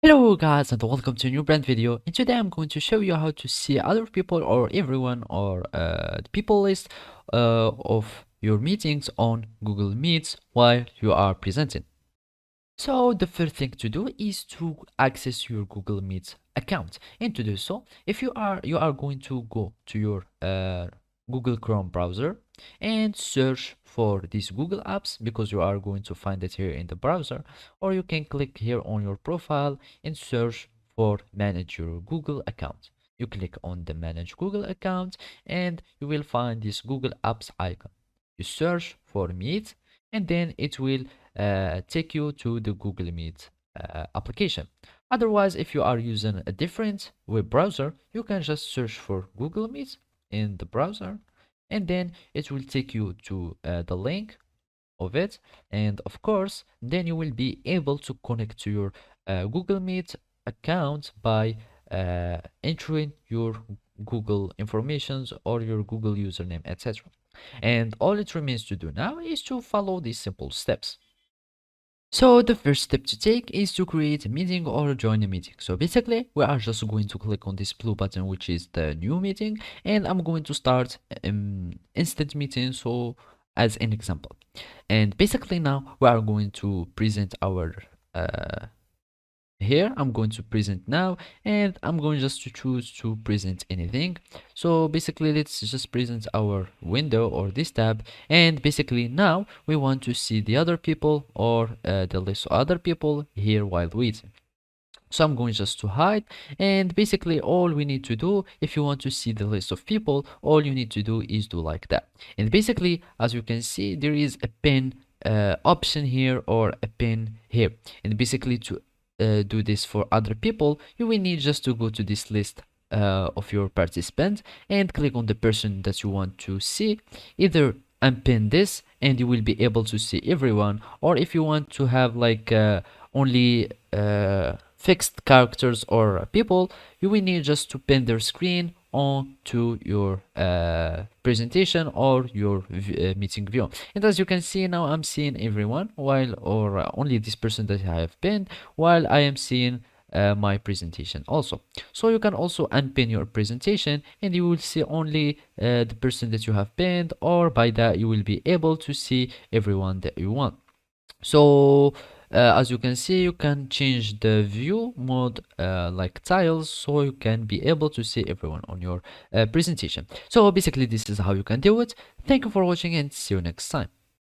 Hello guys and welcome to a new brand video, and today I'm going to show you how to see other people or everyone or the people list of your meetings on Google Meets while you are presenting. So the first thing to do is to access your Google Meet account, and to do so, if you are going to go to your Google Chrome browser and search for these Google apps because you are going to find it here in the browser, or you can click here on your profile and search for manage your Google account. You click on the manage Google account and you will find this Google Apps icon. You search for Meet and then it will take you to the Google Meet application. Otherwise, if you are using a different web browser, you can just search for Google Meet in the browser, and then it will take you to the link of it. And of course, then you will be able to connect to your Google Meet account by entering your Google informations or your Google username, etc. And all it remains to do now is to follow these simple steps. So the first step to take is to create a meeting or join a meeting. So basically, we are just going to click on this blue button, which is the new meeting, and I'm going to start instant meeting, so as an example. And basically now we are going to present our here I'm going to present now, and I'm going just to choose to present anything. So basically let's just present our window or this tab, and basically now we want to see the other people or the list of other people here while waiting. So I'm going just to hide, and basically all we need to do, if you want to see the list of people, all you need to do is do like that. And basically, as you can see, there is a pin option here or a pin here. And basically to do this for other people, you will need just to go to this list of your participants and click on the person that you want to see. Either unpin this and you will be able to see everyone, or if you want to have like only fixed characters or people, you will need just to pin their screen onto your presentation or your meeting view. And as you can see now, I'm seeing everyone while or only this person that I have pinned, while I am seeing my presentation also. So you can also unpin your presentation and you will see only the person that you have pinned, or by that you will be able to see everyone that you want. So as you can see, you can change the view mode like tiles, so you can be able to see everyone on your presentation. So basically this is how you can do it. Thank you for watching and see you next time.